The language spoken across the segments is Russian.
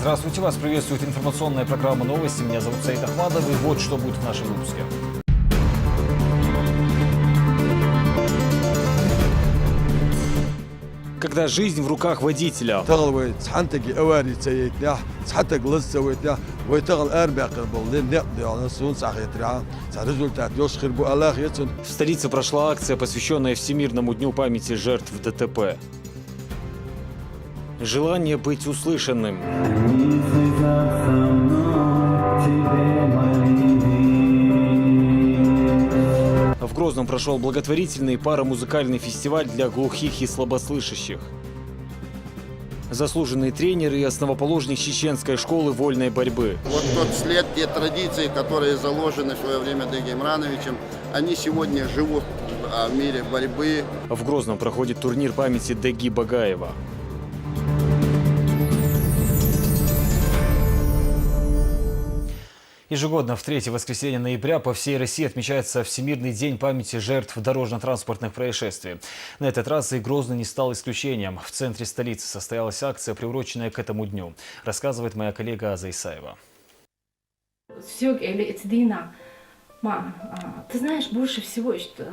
Здравствуйте, вас приветствует информационная программа «Новости». Меня зовут Саид Ахмадов, и вот что будет в нашем выпуске. Когда жизнь в руках водителя. В столице прошла акция, посвященная Всемирному дню памяти жертв ДТП. Желание быть услышанным. В Грозном прошел благотворительный парамузыкальный фестиваль для глухих и слабослышащих. Заслуженный тренер и основоположник чеченской школы вольной борьбы. Вот тот след, те традиции, которые заложены в свое время Деги Имрановичем, они сегодня живут в мире борьбы. В Грозном проходит турнир памяти Деги Багаева. Ежегодно в третье воскресенье ноября по всей России отмечается Всемирный день памяти жертв дорожно-транспортных происшествий. На этот раз и Грозный не стал исключением. В центре столицы состоялась акция, приуроченная к этому дню. Рассказывает моя коллега Аза Исаева. Ты знаешь, больше всего, что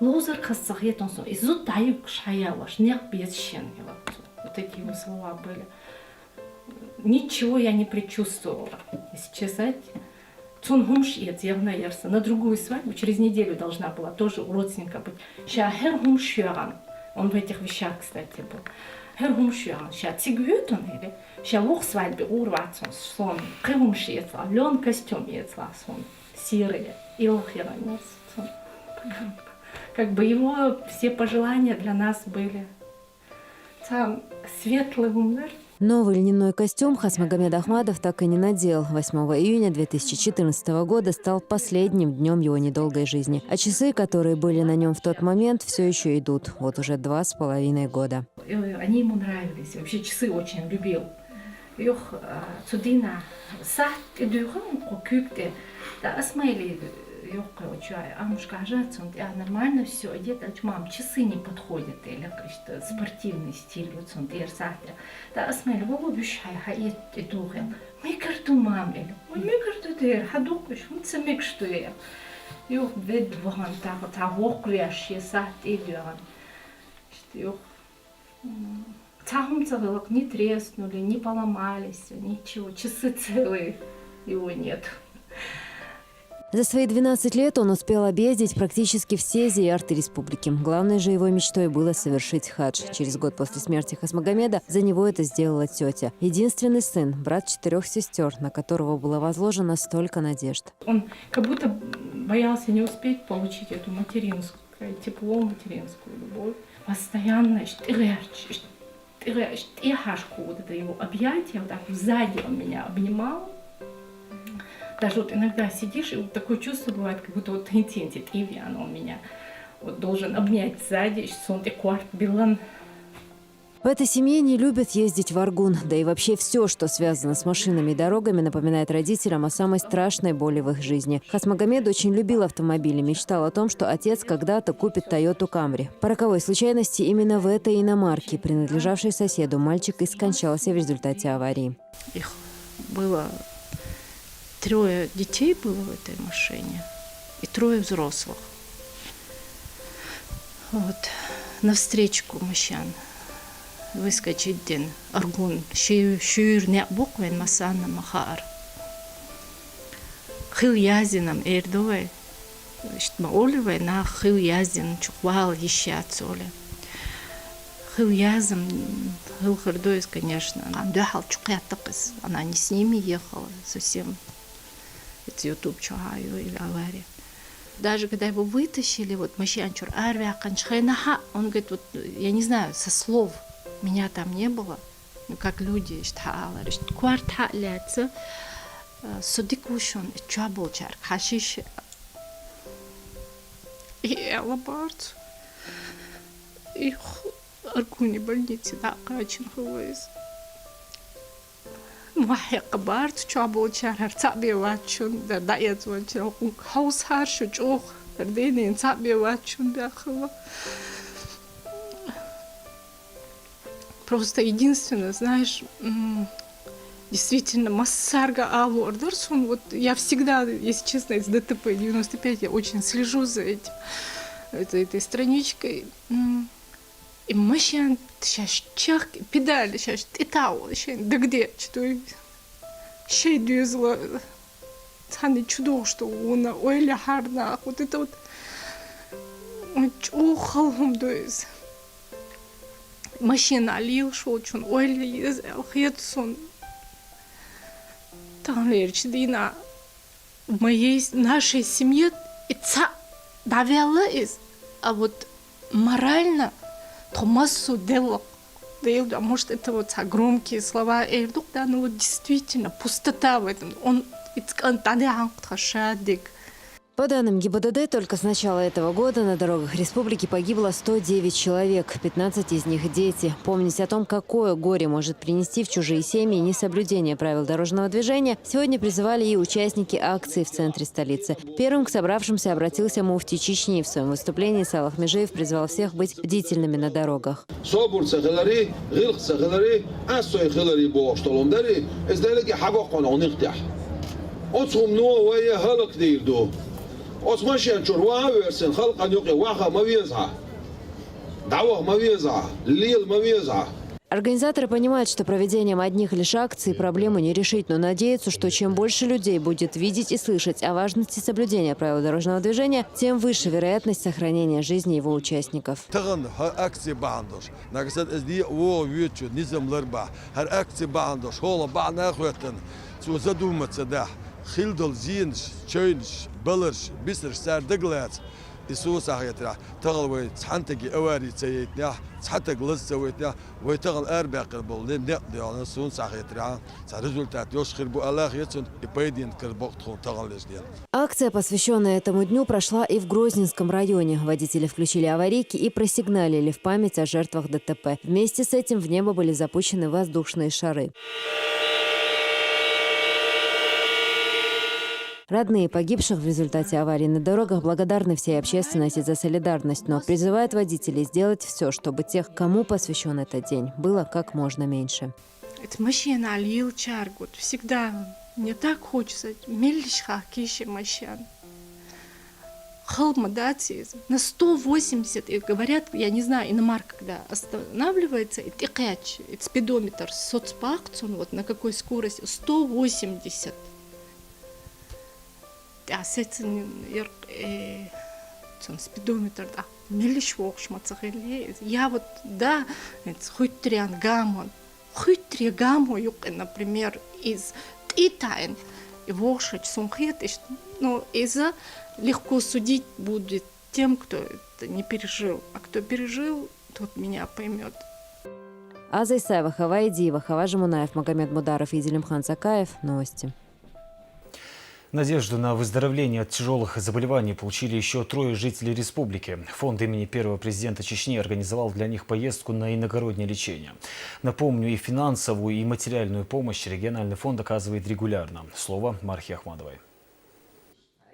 лозер хасахет он сон, изут таюк шаялаш, не обещен. Вот такие вот слова были. Ничего я не предчувствовала, если честно. На другую свадьбу через неделю должна была тоже у родственника быть. Он в этих вещах, кстати, был. Лен костюм серый. Как бы его все пожелания для нас были. Там светлый умер. Новый льняной костюм Хасмагомед Ахмадов так и не надел. 8 июня 2014 года стал последним днем его недолгой жизни. А часы, которые были на нем в тот момент, все еще идут. Вот уже 2,5 года. Они ему нравились. Вообще часы очень любил. Нормально все, мам, часы не подходят, или спортивный стиль, вот сон, да, асмай, его бюшай, мам, или хадукуш, мик что я. Вед воган, не треснули, не поломались, ничего, часы целые, его нет. За свои 12 лет он успел объездить практически все зиярты республики. Главной же его мечтой было совершить хадж. Через год после смерти Хасмагомеда за него это сделала тетя. Единственный сын, брат 4 сестер, на которого было возложено столько надежд. Он как будто боялся не успеть получить эту материнскую, тепло, материнскую любовь. Постоянно вот это его объятие, вот так сзади он меня обнимал. Даже вот иногда сидишь, и вот такое чувство бывает, как будто вот интенсит, Ивиан, он меня вот должен обнять сзади, что он кварт билан. В этой семье не любят ездить в Аргун. Да и вообще все, что связано с машинами и дорогами, напоминает родителям о самой страшной боли в их жизни. Хасмагомед очень любил автомобили, мечтал о том, что отец когда-то купит Toyota Camry. По роковой случайности именно в этой иномарке, принадлежавшей соседу, мальчик и скончался в результате аварии. Их было 3 детей было в этой машине и 3 взрослых. Вот. Навстречу мужчин выскочит день Аргун, шюр не буквен масанна махар. Хил язином эрдовой, что оливай на хил язин чухвал еще отцоли. Хил язом, хил хардоис, конечно, она дехал чухятакис, она не с ними ехала совсем. Это YouTube чухаю или авария. Даже когда его вытащили, вот мащанчур арвяканчхайнаха, он говорит, вот я не знаю, со слов меня там не было, ну как люди, что квартал лето, судикушон, чаболчар, хашиш, и алабарт, и аркуни больницы, да, качин хвоис. محق بارت چابل چهر تعبی واتشون در دایت وانچه حوس هرش جوخ در دینین تعبی واتشون بیاخوا. Просто единственное, знаешь, действительно массарга алордер. Вот я всегда, если честно, из ДТП 95 я очень слежу за этим, за этой страничкой. И машина сейчас чах, педали сейчас итау, сейчас да где, что щей дюзла, цаны чудо, что он ойля харна, вот это вот чухалом дуез. Машина алил шел, чун ойля езел, хедсон. Там лерчдина в моей нашей семье ица давила из, а вот морально Томасу делал, а может это вот громкие слова, да, ну вот действительно пустота в этом. Он По данным ГИБДД, только с начала этого года на дорогах республики погибло 109 человек, 15 из них – дети. Помнить о том, какое горе может принести в чужие семьи несоблюдение правил дорожного движения, сегодня призывали и участники акции в центре столицы. Первым к собравшимся обратился муфти Чечни. В своем выступлении Салах Межиев призвал всех быть бдительными на дорогах. أصمشي أنشروا ويرسل خلق أن يقي واقع ما بيزعى دعوة ما بيزعى الليل ما بيزعى. Организаторы понимают, что проведением одних лишь акций проблему не решить, но надеются, что чем больше людей будет видеть и слышать о важности соблюдения правил дорожного движения, тем выше вероятность сохранения жизни его участников. خيلدل زينش تشينش بلرش بيسر سار دقلات يسوس أخيتنا تغل وتحنتك أواري تيتنا تحنتك لسه ويتنا ويتغل أربع قربل لنقضي على سونس أخيتنا результат يشخر بو الله يتون يبيدين كربوقتهم تغل لجدين. Акция, посвященная этому дню, прошла и в Грозненском районе. Водители включили аварийки и просигналили в память о жертвах ДТП. Вместе с этим в небо были запущены воздушные шары. Родные погибших в результате аварии на дорогах благодарны всей общественности за солидарность, но призывают водителей сделать все, чтобы тех, кому посвящен этот день, было как можно меньше. Это машина алил чаргут. Всегда мне так хочется. Мельшха киши машин. Халмадацизм. На 180, и говорят, я не знаю, иномарка, когда останавливается, и тикач, спидометр, соцпакцун, вот на какой скорости, 180. А сетин спидометр, да, мелиш вошмацахели. Я вот, да, хуйтриан гамон, например, из Итайн, и вошать сумхет, но из-за легко судить будет тем, кто это не пережил. А кто пережил, тот меня поймет. Аза Исаева, Хава Идиева, Хава Жамунаев, Магомед Мударов и Зелимхан Сакаев. Новости. Надежду на выздоровление от тяжелых заболеваний получили еще 3 жителей республики. Фонд имени первого президента Чечни организовал для них поездку на иногороднее лечение. Напомню, и финансовую, и материальную помощь региональный фонд оказывает регулярно. Слово Мархи Ахмадовой.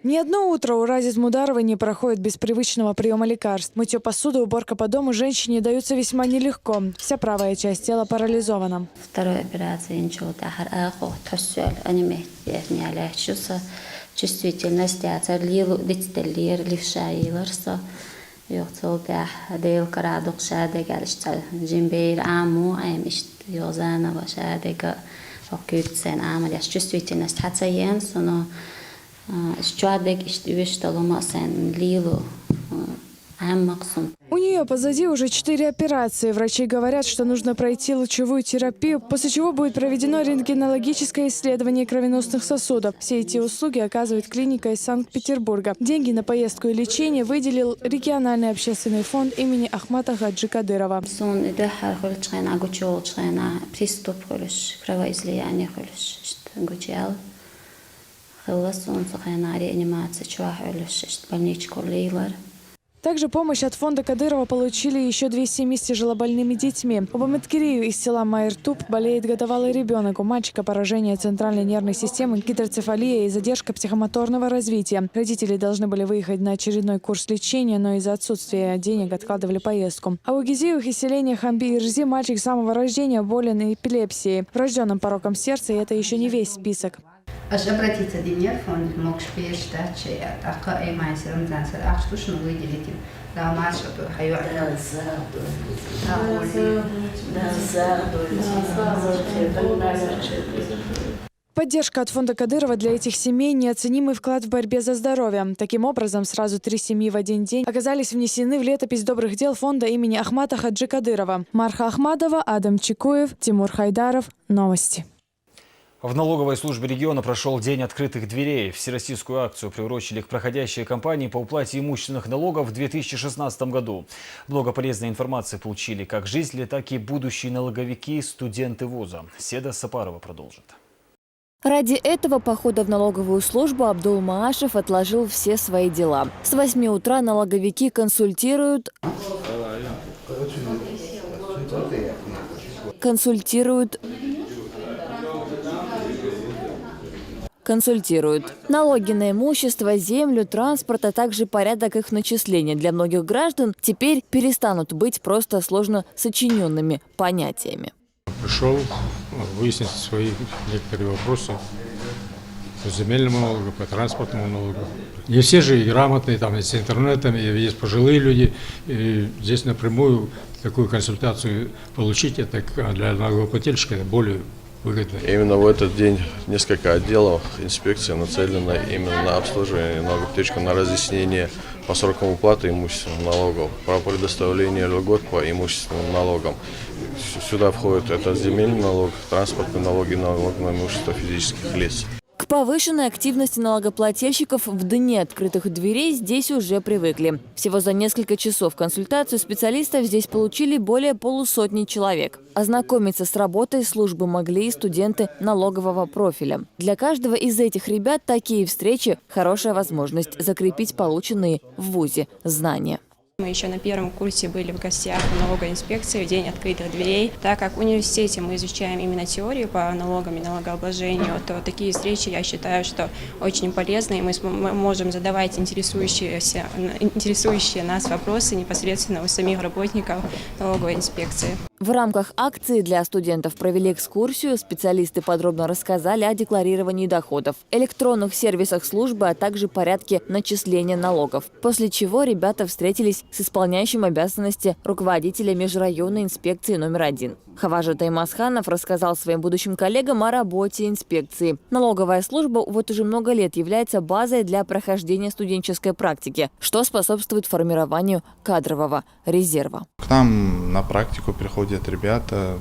Ни одно утро у Разиз Мударовой не проходит без привычного приема лекарств. Мытье посуды, уборка по дому женщине даются весьма нелегко. Вся правая часть тела парализована. Вторая операция чувствительность, у нее позади уже 4 операции. Врачи говорят, что нужно пройти лучевую терапию, после чего будет проведено рентгенологическое исследование кровеносных сосудов. Все эти услуги оказывает клиника из Санкт-Петербурга. Деньги на поездку и лечение выделил региональный общественный фонд имени Ахмата Хаджи Кадырова. Также помощь от фонда Кадырова получили еще 2 семьи с тяжелобольными детьми. У Баматкирию из села Майртуб болеет годовалый ребенок. У мальчика поражение центральной нервной системы, гидроцефалия и задержка психомоторного развития. Родители должны были выехать на очередной курс лечения, но из-за отсутствия денег откладывали поездку. А у Гизиевых из селения Хамби-Ирзи мальчик с самого рождения болен эпилепсией, врожденным пороком сердца, и это еще не весь список. Аж обратиться в фонд мог шпештать, а и мать рамзанса, а что ж мы выделить? Да, мать, что хаю. Поддержка от фонда Кадырова для этих семей – неоценимый вклад в борьбе за здоровье. Таким образом, сразу 3 семьи в один день оказались внесены в летопись добрых дел фонда имени Ахмата Хаджи Кадырова. Марха Ахмадова, Адам Чикуев, Тимур Хайдаров. Новости. В налоговой службе региона прошел День открытых дверей. Всероссийскую акцию приурочили к проходящей кампании по уплате имущественных налогов в 2016 году. Много полезной информации получили как жители, так и будущие налоговики, студенты вуза. Седа Сапарова продолжит. Ради этого похода в налоговую службу Абдул Маашев отложил все свои дела. С 8 утра налоговики консультируют, налоги на имущество, землю, транспорт, а также порядок их начисления для многих граждан теперь перестанут быть просто сложно сочиненными понятиями. Пришел выяснить свои некоторые вопросы по земельному налогу, по транспортному налогу. Не все же и грамотные, там есть с интернетом, и есть пожилые люди. И здесь напрямую такую консультацию получить, это для налогоплательщика это более выгодно. Именно в этот день несколько отделов инспекции нацелены именно на обслуживание налогоплательщиков, на разъяснение по срокам уплаты имущественных налогов, про предоставление льгот по имущественным налогам. Сюда входит это земельный налог, транспортные налоги, налог на имущество физических лиц. К повышенной активности налогоплательщиков в дни открытых дверей здесь уже привыкли. Всего за несколько часов консультацию специалистов здесь получили более полусотни человек. Ознакомиться с работой службы могли и студенты налогового профиля. Для каждого из этих ребят такие встречи – хорошая возможность закрепить полученные в вузе знания. Мы еще на первом курсе были в гостях в налоговой инспекции в день открытых дверей. Так как в университете мы изучаем именно теорию по налогам и налогообложению, то такие встречи, я считаю, что очень полезны, и мы можем задавать интересующие нас вопросы непосредственно у самих работников налоговой инспекции. В рамках акции для студентов провели экскурсию. Специалисты подробно рассказали о декларировании доходов, электронных сервисах службы, а также порядке начисления налогов. После чего ребята встретились с исполняющим обязанности руководителя межрайонной инспекции номер 1. Хаважа Таймасханов рассказал своим будущим коллегам о работе инспекции. Налоговая служба вот уже много лет является базой для прохождения студенческой практики, что способствует формированию кадрового резерва. К нам на практику приходят ребята,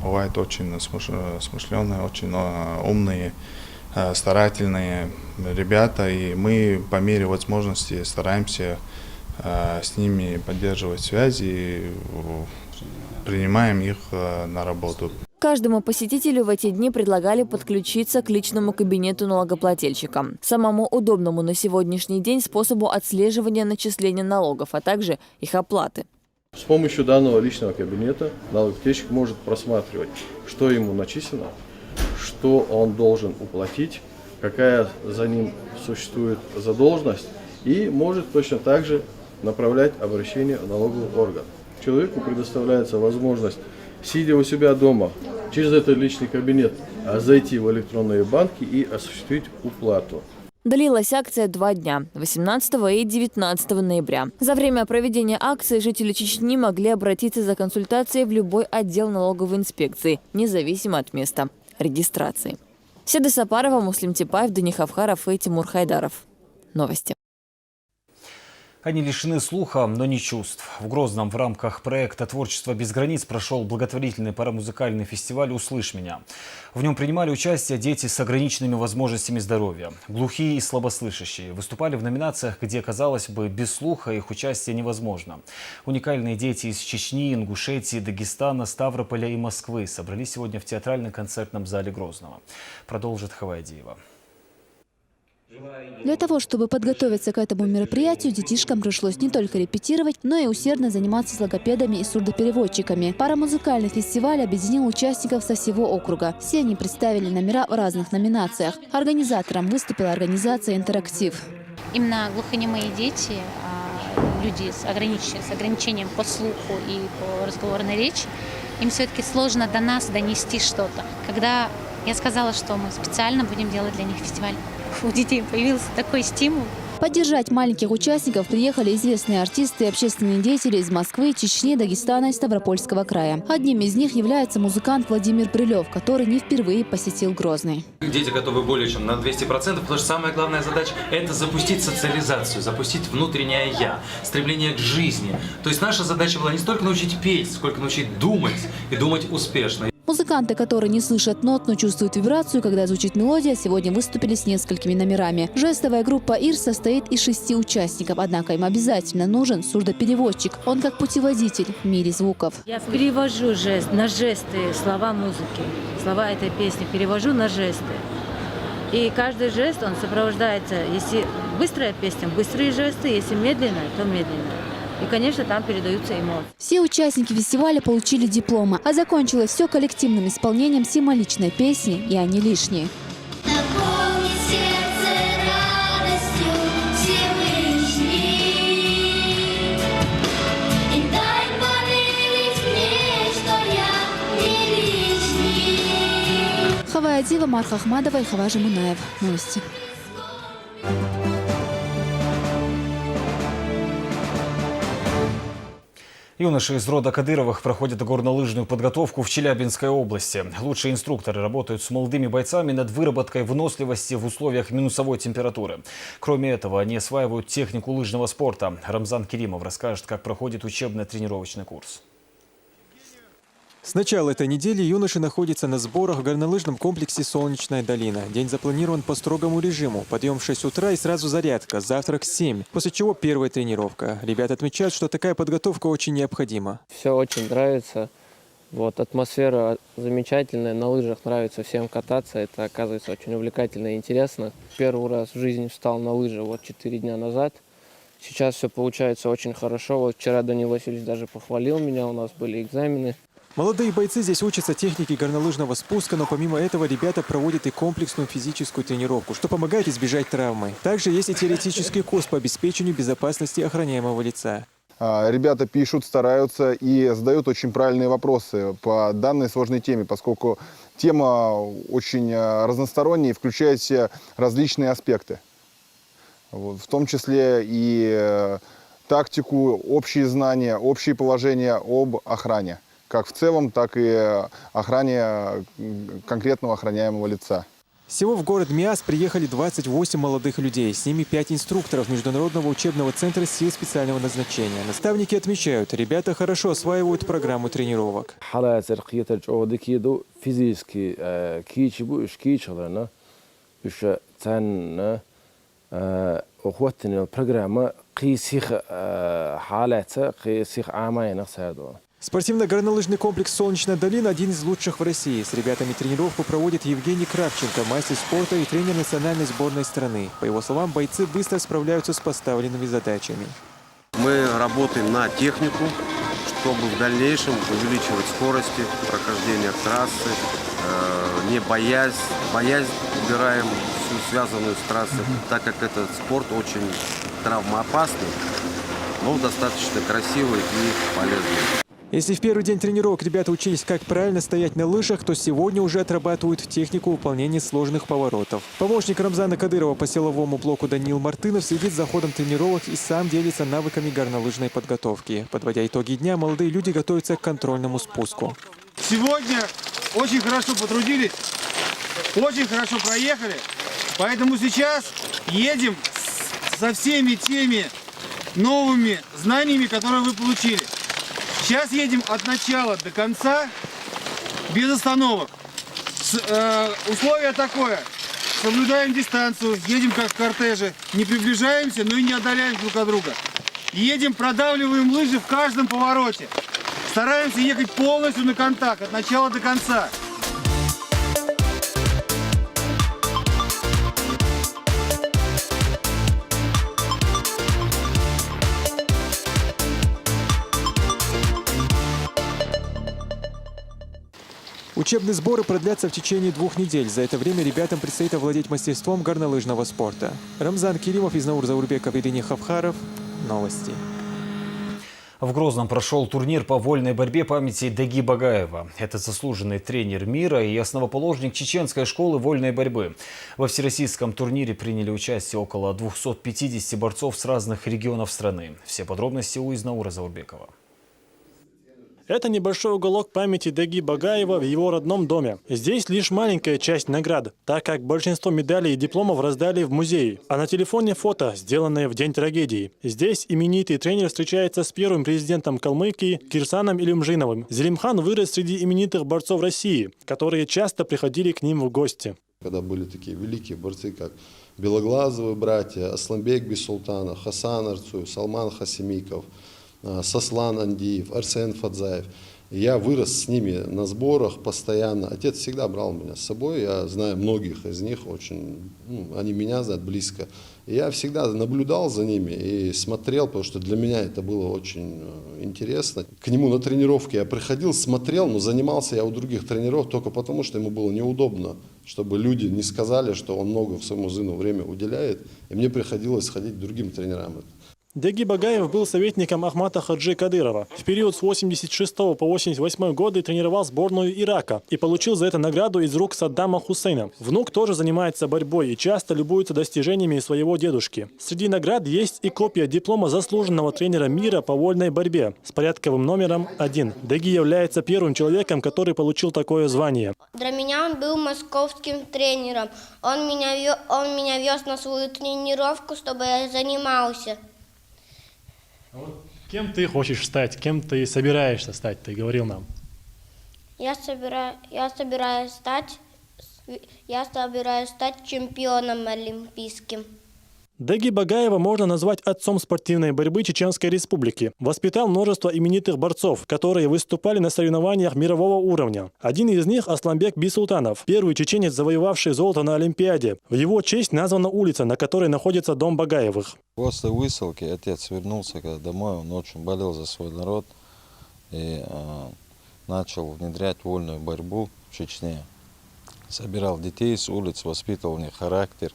бывают очень смышленые, очень умные, старательные ребята, и мы по мере возможности стараемся с ними поддерживать связи и принимаем их на работу. Каждому посетителю в эти дни предлагали подключиться к личному кабинету налогоплательщика, самому удобному на сегодняшний день способу отслеживания начисления налогов, а также их оплаты. С помощью данного личного кабинета налогоплательщик может просматривать, что ему начислено, что он должен уплатить, какая за ним существует задолженность, и может точно так же направлять обращение в налоговый орган. Человеку предоставляется возможность, сидя у себя дома, через этот личный кабинет зайти в электронные банки и осуществить уплату. Длилась акция 2 дня – 18 и 19 ноября. За время проведения акции жители Чечни могли обратиться за консультацией в любой отдел налоговой инспекции, независимо от места регистрации. Седа Сапарова, Муслим Типаев, Дани Хавхаров и Тимур Хайдаров. Новости. Они лишены слуха, но не чувств. В Грозном в рамках проекта «Творчество без границ» прошел благотворительный парамузыкальный фестиваль «Услышь меня». В нем принимали участие дети с ограниченными возможностями здоровья. Глухие и слабослышащие выступали в номинациях, где, казалось бы, без слуха их участие невозможно. Уникальные дети из Чечни, Ингушетии, Дагестана, Ставрополя и Москвы собрались сегодня в театрально-концертном зале Грозного. Продолжит Хавайдиева. Для того, чтобы подготовиться к этому мероприятию, детишкам пришлось не только репетировать, но и усердно заниматься с логопедами и сурдопереводчиками. Парамузыкальный фестиваль объединил участников со всего округа. Все они представили номера в разных номинациях. Организатором выступила организация «Интерактив». Именно глухонемые дети, люди с ограничением по слуху и по разговорной речи, им все-таки сложно до нас донести что-то. Когда я сказала, что мы специально будем делать для них фестиваль, у детей появился такой стимул. Поддержать маленьких участников приехали известные артисты и общественные деятели из Москвы, Чечни, Дагестана и Ставропольского края. Одним из них является музыкант Владимир Брылев, который не впервые посетил Грозный. Дети готовы более чем на 200%, потому что самая главная задача – это запустить социализацию, запустить внутреннее «я», стремление к жизни. То есть наша задача была не столько научить петь, сколько научить думать и думать успешно. Музыканты, которые не слышат нот, но чувствуют вибрацию, когда звучит мелодия, сегодня выступили с несколькими номерами. Жестовая группа «Ир» состоит из 6 участников, однако им обязательно нужен сурдопереводчик. Он как путеводитель в мире звуков. Я перевожу на жесты слова музыки. Слова этой песни перевожу на жесты. И каждый жест, он сопровождается, если быстрая песня, быстрые жесты, если медленная, то медленная. И, конечно, там передаются эмоции. Все участники фестиваля получили дипломы, а закончилось все коллективным исполнением символичной песни «И они лишние». Хавая Дива, Марха Ахмадова и Хаважа Мунаев. Новости. Юноши из рода Кадыровых проходят горнолыжную подготовку в Челябинской области. Лучшие инструкторы работают с молодыми бойцами над выработкой выносливости в условиях минусовой температуры. Кроме этого, они осваивают технику лыжного спорта. Рамзан Керимов расскажет, как проходит учебно-тренировочный курс. С начала этой недели юноши находятся на сборах в горнолыжном комплексе «Солнечная долина». День запланирован по строгому режиму. Подъем в 6 утра и сразу зарядка, завтрак в 7, после чего первая тренировка. Ребята отмечают, что такая подготовка очень необходима. Все очень нравится. Атмосфера замечательная, на лыжах нравится всем кататься. Это, оказывается, очень увлекательно и интересно. Первый раз в жизни встал на лыжи 4 дня назад. Сейчас все получается очень хорошо. Вчера Данил Васильевич даже похвалил меня, у нас были экзамены. Молодые бойцы здесь учатся технике горнолыжного спуска, но помимо этого ребята проводят и комплексную физическую тренировку, что помогает избежать травмы. Также есть и теоретический курс по обеспечению безопасности охраняемого лица. Ребята пишут, стараются и задают очень правильные вопросы по данной сложной теме, поскольку тема очень разносторонняя и включает в себя различные аспекты. В том числе и тактику, общие знания, общие положения об охране. Как в целом, так и охране конкретного охраняемого лица. Всего в город Миас приехали 28 молодых людей. С ними 5 инструкторов Международного учебного центра сил специального назначения. Наставники отмечают, ребята хорошо осваивают программу тренировок. Спортивно-горнолыжный комплекс «Солнечная долина» – один из лучших в России. С ребятами тренировку проводит Евгений Кравченко, мастер спорта и тренер национальной сборной страны. По его словам, бойцы быстро справляются с поставленными задачами. Мы работаем на технику, чтобы в дальнейшем увеличивать скорости прохождения трассы, не боясь убираем всю связанную с трассой, так как этот спорт очень травмоопасный, но достаточно красивый и полезный. Если в первый день тренировок ребята учились, как правильно стоять на лыжах, то сегодня уже отрабатывают технику выполнения сложных поворотов. Помощник Рамзана Кадырова по силовому блоку Даниил Мартынов следит за ходом тренировок и сам делится навыками горнолыжной подготовки. Подводя итоги дня, молодые люди готовятся к контрольному спуску. Сегодня очень хорошо потрудились, очень хорошо проехали, поэтому сейчас едем со всеми теми новыми знаниями, которые вы получили. Сейчас едем от начала до конца, без остановок. Условие такое. Соблюдаем дистанцию, едем как в кортеже. Не приближаемся, но и не отдаляемся друг от друга. Едем, продавливаем лыжи в каждом повороте. Стараемся ехать полностью на контакт, от начала до конца. Учебные сборы продлятся в течение 2 недель. За это время ребятам предстоит овладеть мастерством горнолыжного спорта. Рамзан Керимов, Изнаур Заурбеков, Ирине Хавхаров. Новости. В Грозном прошел турнир по вольной борьбе памяти Деги Багаева. Это заслуженный тренер мира и основоположник чеченской школы вольной борьбы. Во всероссийском турнире приняли участие около 250 борцов с разных регионов страны. Все подробности у Изнаура Заурбекова. Это небольшой уголок памяти Деги Багаева в его родном доме. Здесь лишь маленькая часть наград, так как большинство медалей и дипломов раздали в музее. А на телефоне фото, сделанное в день трагедии. Здесь именитый тренер встречается с первым президентом Калмыкии Кирсаном Илюмжиновым. Зелимхан вырос среди именитых борцов России, которые часто приходили к ним в гости. Когда были такие великие борцы, как Белоглазовые братья, Асламбек Бисултанов, Хасан Арцуев, Салман Хасимиков, Сослан Андиев, Арсен Фадзаев. Я вырос с ними на сборах постоянно. Отец всегда брал меня с собой. Я знаю многих из них, очень, они меня знают близко. И я всегда наблюдал за ними и смотрел, потому что для меня это было очень интересно. К нему на тренировке я приходил, смотрел, но занимался я у других тренеров только потому, что ему было неудобно, чтобы люди не сказали, что он много своему сыну время уделяет. И мне приходилось ходить к другим тренерам. Деги Багаев был советником Ахмата Хаджи Кадырова. В период с 86 по 88 годы тренировал сборную Ирака и получил за это награду из рук Саддама Хусейна. Внук тоже занимается борьбой и часто любуется достижениями своего дедушки. Среди наград есть и копия диплома заслуженного тренера мира по вольной борьбе с порядковым номером 1. Деги является первым человеком, который получил такое звание. Для меня он был московским тренером. Он меня вез на свою тренировку, чтобы я занимался. Кем ты хочешь стать? Кем ты собираешься стать? Ты говорил нам. Я собираюсь стать чемпионом олимпийским. Деги Багаева можно назвать отцом спортивной борьбы Чеченской Республики. Воспитал множество именитых борцов, которые выступали на соревнованиях мирового уровня. Один из них – Асламбек Бисултанов, первый чеченец, завоевавший золото на Олимпиаде. В его честь названа улица, на которой находится дом Багаевых. После высылки отец вернулся домой, он очень болел за свой народ и начал внедрять вольную борьбу в Чечне. Собирал детей с улиц, воспитывал в них характер.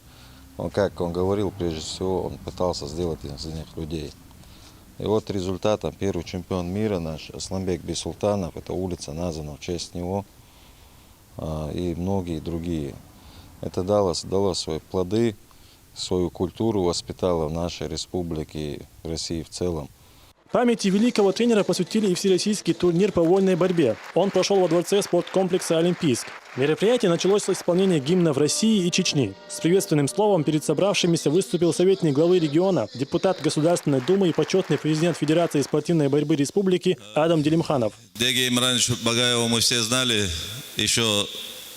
Как он говорил, прежде всего, он пытался сделать из них людей. И вот результатом первый чемпион мира наш Асламбек Бисултанов, эта улица названа в честь него, и многие другие. Это дало свои плоды, свою культуру воспитало в нашей республике и в России в целом. Памяти великого тренера посвятили и всероссийский турнир по вольной борьбе. Он прошел во дворце спорткомплекса «Олимпийск». Мероприятие началось с исполнения гимнов России и Чечни. С приветственным словом перед собравшимися выступил советник главы региона, депутат Государственной Думы и почетный президент Федерации спортивной борьбы республики Адам Делимханов. Деги Имрановича Багаева мы все знали еще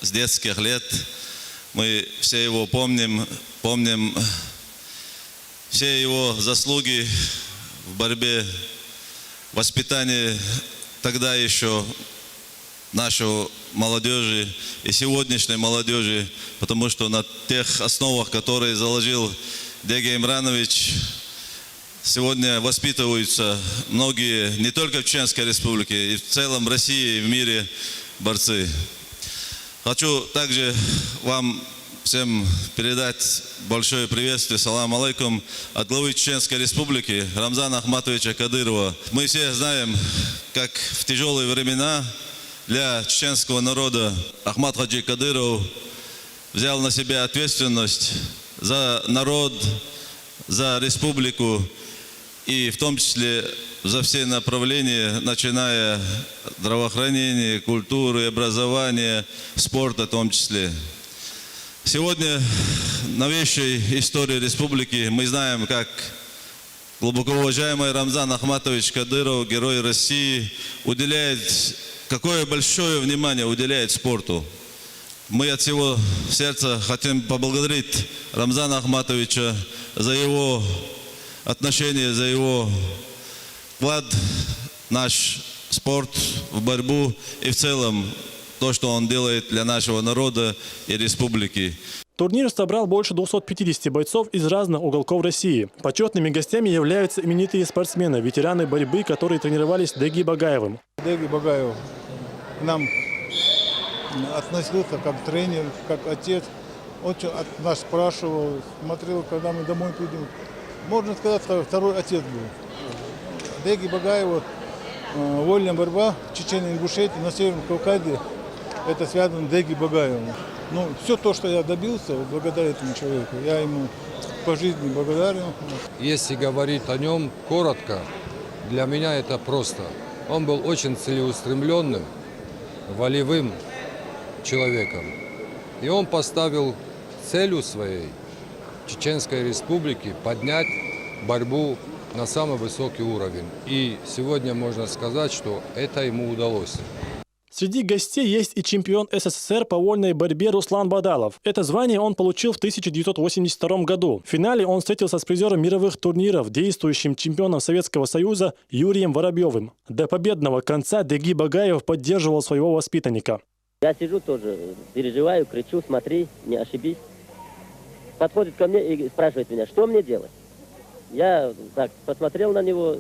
с детских лет. Мы все его помним все его заслуги в борьбе, воспитании тогда еще нашей молодежи и сегодняшней молодежи, потому что на тех основах, которые заложил Деги Имранович, сегодня воспитываются многие, не только в Чеченской Республике, и в целом России и в мире борцы. Хочу также вам всем передать большое приветствие, салам алейкум, от главы Чеченской Республики Рамзана Ахматовича Кадырова. Мы все знаем, как в тяжелые времена для чеченского народа Ахмат Хаджи Кадыров взял на себя ответственность за народ, за республику и в том числе за все направления, начиная от здравоохранения, культуры, образования, спорта в том числе. Сегодня в новейшей истории республики мы знаем, как глубоко уважаемый Рамзан Ахматович Кадыров, герой России, какое большое внимание уделяет спорту. Мы от всего сердца хотим поблагодарить Рамзана Ахматовича за его отношение, за его вклад в наш спорт, в борьбу и в целом то, что он делает для нашего народа и республики. Турнир собрал больше 250 бойцов из разных уголков России. Почетными гостями являются именитые спортсмены, ветераны борьбы, которые тренировались с Деги Багаевым. Деги Багаев нам относился как тренер, как отец. Очень от нас спрашивал, смотрел, когда мы домой придем. Можно сказать, что второй отец был. Деги Багаева, вольная борьба в Чечении, Ингушетии, на Северном Кавказе, это связано с Деги Багаевым. Ну, все то, что я добился, благодаря этому человеку, я ему по жизни благодарен. Если говорить о нем коротко, для меня это просто. Он был очень целеустремленным, волевым человеком. И он поставил целью своей Чеченской Республики поднять борьбу на самый высокий уровень. И сегодня можно сказать, что это ему удалось. Среди гостей есть и чемпион СССР по вольной борьбе Руслан Бадалов. Это звание он получил в 1982 году. В финале он встретился с призером мировых турниров, действующим чемпионом Советского Союза Юрием Воробьевым. До победного конца Деги Багаев поддерживал своего воспитанника. Я сижу тоже, переживаю, кричу, смотри, не ошибись. Подходит ко мне и спрашивает меня, что мне делать. Я так посмотрел на него,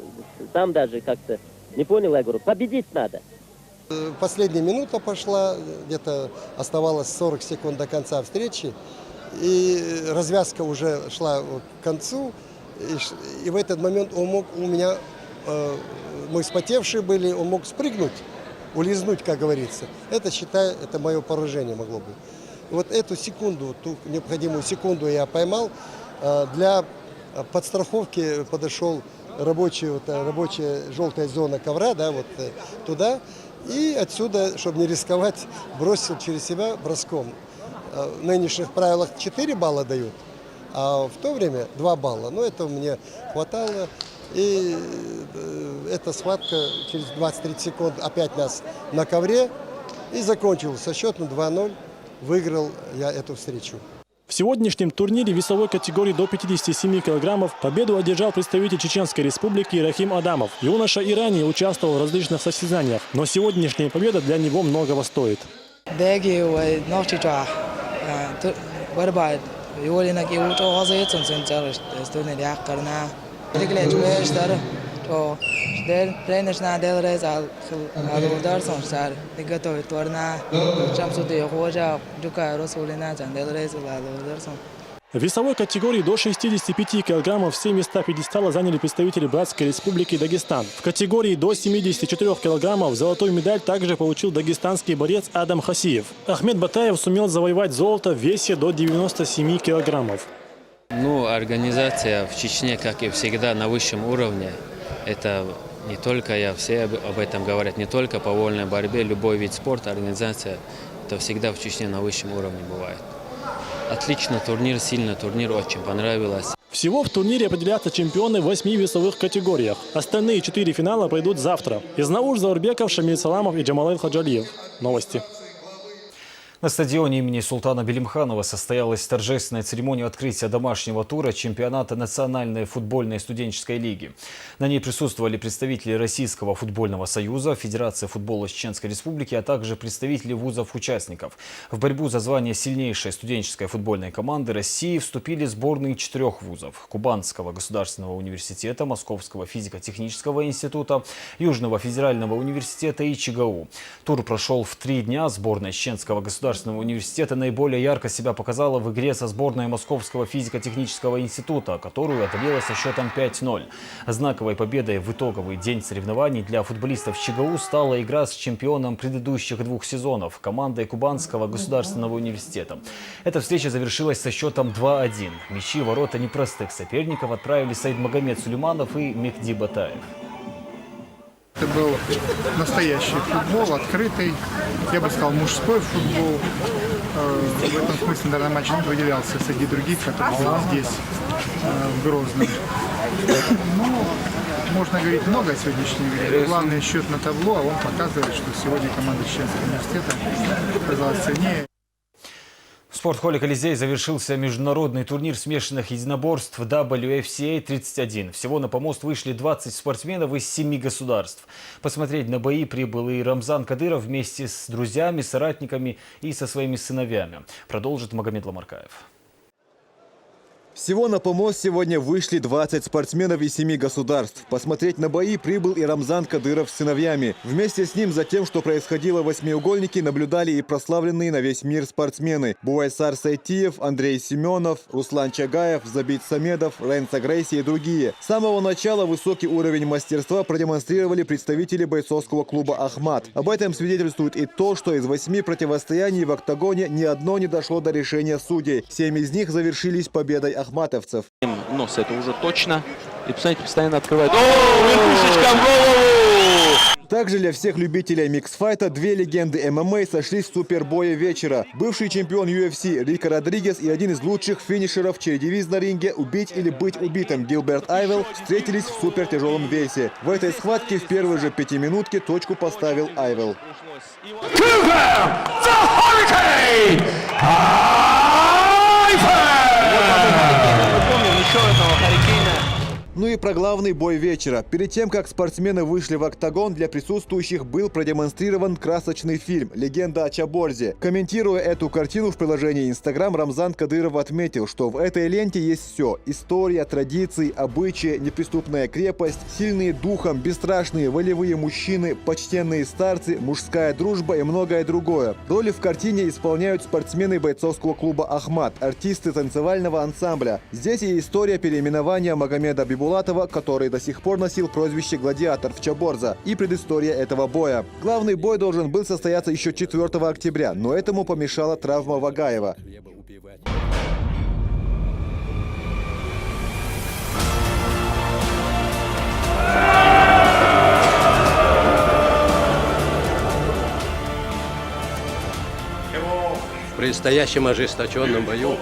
сам даже как-то не понял, я говорю, победить надо. Последняя минута пошла, где-то оставалось 40 секунд до конца встречи, и развязка уже шла к концу, и в этот момент он мог у меня, мы вспотевшие были, он мог спрыгнуть, улизнуть, как говорится. Это, считай, это мое поражение могло быть. Вот эту секунду, ту необходимую секунду я поймал. Для подстраховки подошел рабочая желтая зона ковра, да, вот туда. И отсюда, чтобы не рисковать, бросил через себя броском. В нынешних правилах 4 балла дают, а в то время 2 балла. Но этого мне хватало. И эта схватка через 20-30 секунд опять нас на ковре. И закончилась со счетом 2-0. Выиграл я эту встречу. В сегодняшнем турнире весовой категории до 57 килограммов победу одержал представитель Чеченской Республики Рахим Адамов. Юноша и ранее участвовал в различных состязаниях, но сегодняшняя победа для него многого стоит. В весовой категории до 65 килограммов все места пьедестала заняли представители Братской Республики Дагестан. В категории до 74 килограммов золотую медаль также получил дагестанский борец Адам Хасиев. Ахмед Батаев сумел завоевать золото в весе до 97 килограммов. Организация в Чечне, как и всегда, на высшем уровне. Это не только все об этом говорят, не только по вольной борьбе, любой вид спорта, организация, это всегда в Чечне на высшем уровне бывает. Отличный турнир, сильный турнир, очень понравилось. Всего в турнире определятся чемпионы в 8 весовых категориях. Остальные 4 финала пройдут завтра. Изнаур Заурбеков, Шамиль Саламов и Джамалайл Хаджалиев. Новости. На стадионе имени Султана Белимханова состоялась торжественная церемония открытия домашнего тура чемпионата Национальной футбольной студенческой лиги. На ней присутствовали представители Российского футбольного союза, Федерации футбола Чеченской Республики, а также представители вузов-участников. В борьбу за звание сильнейшей студенческой футбольной команды России вступили сборные 4 вузов: Кубанского государственного университета, Московского физико-технического института, Южного федерального университета и ЧГУ. Тур прошел в 3 дня. Сборная Чеченского государственного университета наиболее ярко себя показала в игре со сборной Московского физико-технического института, которую одолела со счетом 5-0. Знаковой победой в итоговый день соревнований для футболистов ЧГУ стала игра с чемпионом предыдущих 2 сезонов – командой Кубанского государственного университета. Эта встреча завершилась со счетом 2-1. Мячи в ворота непростых соперников отправили Саидмагомед Сулейманов и Мехди Батаев. Это был настоящий футбол, открытый, я бы сказал, мужской футбол. В этом смысле, наверное, матч выделялся среди других, которые были здесь, в Грозном. Ну, можно говорить много о сегодняшней игре. Главный счет на табло, а он показывает, что сегодня команда Чеченского университета оказалась сильнее. В спортхолле «Колизей» завершился международный турнир смешанных единоборств WFCA 31. Всего на помост вышли 20 спортсменов из 7 государств. Посмотреть на бои прибыл и Рамзан Кадыров вместе с друзьями, соратниками и со своими сыновьями. Продолжит Магомед Ламаркаев. Всего на помост сегодня вышли 20 спортсменов из 7 государств. Посмотреть на бои прибыл и Рамзан Кадыров с сыновьями. Вместе с ним за тем, что происходило в восьмиугольнике, наблюдали и прославленные на весь мир спортсмены. Буайсар Сайтиев, Андрей Семенов, Руслан Чагаев, Забит Самедов, Ренца Грейси и другие. С самого начала высокий уровень мастерства продемонстрировали представители бойцовского клуба «Ахмат». Об этом свидетельствует и то, что из 8 противостояний в октагоне ни одно не дошло до решения судей. 7 из них завершились победой ахматовцев. Нос, это уже точно. И, посмотрите, постоянно открывает. О, верхушечка в голову! Также для всех любителей миксфайта 2 легенды ММА сошлись в супербое вечера. Бывший чемпион UFC Рико Родригес и один из лучших финишеров, чей девиз на ринге «Убить или быть убитым» Гилберт Айвел встретились в супертяжелом весе. В этой схватке в первой же 5-минутке точку поставил Айвел. Ну и про главный бой вечера. Перед тем, как спортсмены вышли в октагон, для присутствующих был продемонстрирован красочный фильм «Легенда о Чаборзе». Комментируя эту картину в приложении Instagram, Рамзан Кадыров отметил, что в этой ленте есть все: история, традиции, обычаи, неприступная крепость, сильные духом, бесстрашные волевые мужчины, почтенные старцы, мужская дружба и многое другое. Роли в картине исполняют спортсмены бойцовского клуба «Ахмат», артисты танцевального ансамбля. Здесь и история переименования Магомеда Бибулатова, который до сих пор носил прозвище «Гладиатор» в Чаборза, и предыстория этого боя. Главный бой должен был состояться еще 4 октября, но этому помешала травма Вагаева. В предстоящем ожесточенном бою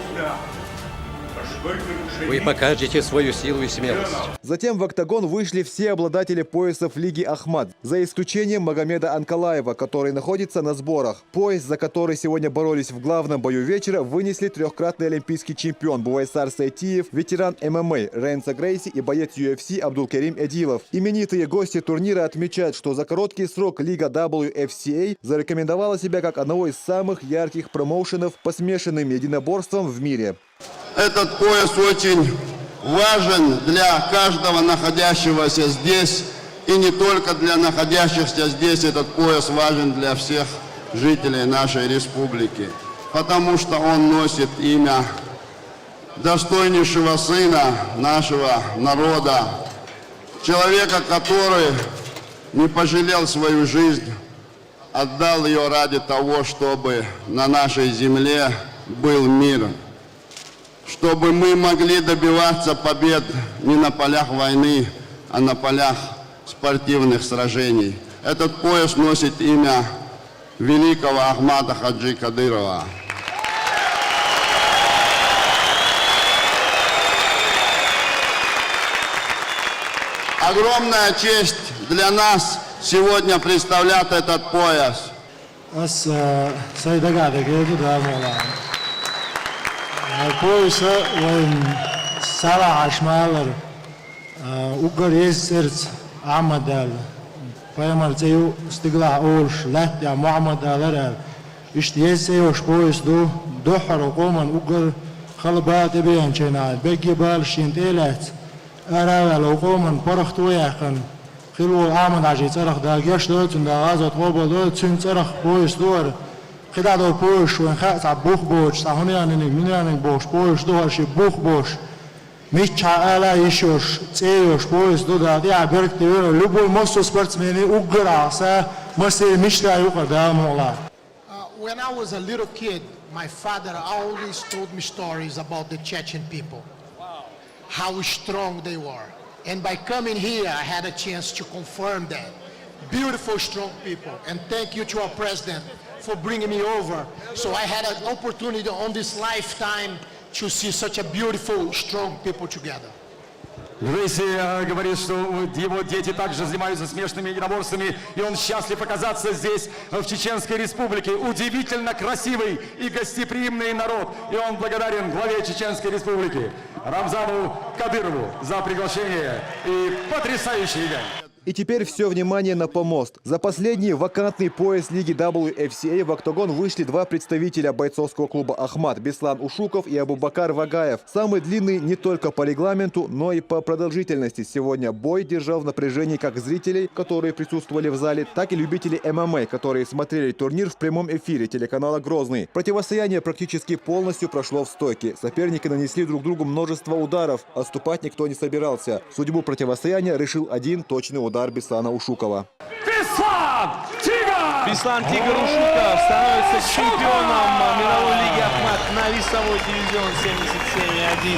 вы покажете свою силу и смелость. Затем в октагон вышли все обладатели поясов Лиги Ахмат, за исключением Магомеда Анкалаева, который находится на сборах. Пояс, за который сегодня боролись в главном бою вечера, вынесли 3-кратный олимпийский чемпион Буайсар Сайтиев, ветеран ММА Ренца Грейси и боец UFC Абдулкерим Эдилов. Именитые гости турнира отмечают, что за короткий срок Лига WFCA зарекомендовала себя как одного из самых ярких промоушенов по смешанным единоборствам в мире. Этот пояс очень важен для каждого находящегося здесь, и не только для находящихся здесь. Этот пояс важен для всех жителей нашей республики, потому что он носит имя достойнейшего сына нашего народа, человека, который не пожалел свою жизнь, отдал ее ради того, чтобы на нашей земле был мир, чтобы мы могли добиваться побед не на полях войны, а на полях спортивных сражений. Этот пояс носит имя великого Ахмата Хаджи Кадырова. Огромная честь для нас сегодня представлять этот пояс. Poisa وين سرع شمالر وقر يسرت عمدال فيمر زيو استقلع أولش لا يا معمدال اشتيسيوش بويس دو حرقوما وقر خلبات بيان شناد بيجي بالشين تيلات أراوال وقوما برخت وياخن خلو عمد عجي ترخ داقيش دوتن دا غازت غوبا دوتن ترخ بويس دور خدا دو پوش و خاص عبوخ بوش سهمیانه نمیانه بوش پوش دوش بوخ بوش میچ علا یشوش تیوش پوش دو دادی عبرت دیور لبول مستو سپورتسمنی اوگراسه مسیر میشتای اوقدام ولا. When I was a little kid, my father always told me stories about the Chechen people, how strong they were, and by coming here, I had a chance to confirm that. Beautiful, strong people, and thank you to our president for bringing me over. So I had an opportunity on this lifetime to see such a beautiful, strong people together. Грейси говорит, что его дети также занимаются смешанными единоборствами, и он счастлив оказаться здесь, в Чеченской Республике. Удивительно красивый и гостеприимный народ, и он благодарен главе Чеченской Республики Рамзану Кадырову за приглашение и потрясающий день. И теперь все внимание на помост. За последний вакантный пояс лиги WFCA в октагон вышли два представителя бойцовского клуба «Ахмат» – Беслан Ушуков и Абубакар Вагаев. Самый длинный не только по регламенту, но и по продолжительности. Сегодня бой держал в напряжении как зрителей, которые присутствовали в зале, так и любителей ММА, которые смотрели турнир в прямом эфире телеканала «Грозный». Противостояние практически полностью прошло в стойке. Соперники нанесли друг другу множество ударов. Отступать никто не собирался. Судьбу противостояния решил один точный удар Беслана Ушукова. Беслан «Тигр» Ушуков становится чемпионом мировой лиги «Ахмат» на весовой дивизион 77,1.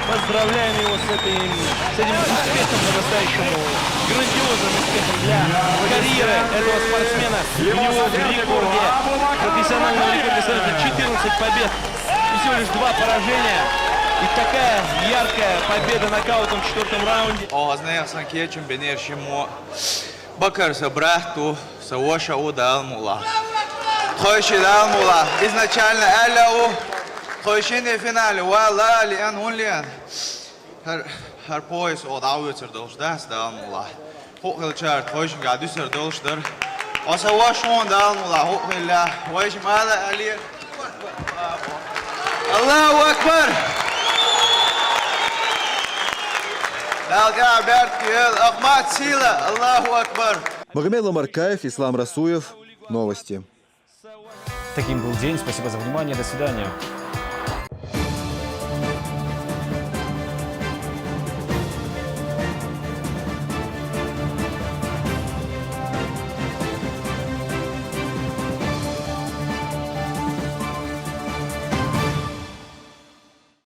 Поздравляем его с этим успехом, по-настоящему грандиозным успехом для карьеры этого спортсмена. У него в рекорде, профессиональном рекорде становится 14 побед и всего лишь 2 поражения. И такая яркая победа нокаутом в 4-м раунде. Bakar Sabрахту Саоша Удалмула. Хойши Далмула. Изначально Аллау. Хойшини в финале. Валла Лиан Хунлиан. Хар пояс Удауютер Долждас Далмула. Хохилчар Хойшин Гадюсер Долждер. Осавашон Далмула. Хохилля. Хойши Мала Али. Аллаху Акбар. Магомед Ламаркаев, Ислам Расуев. Новости. Таким был день. Спасибо за внимание. До свидания.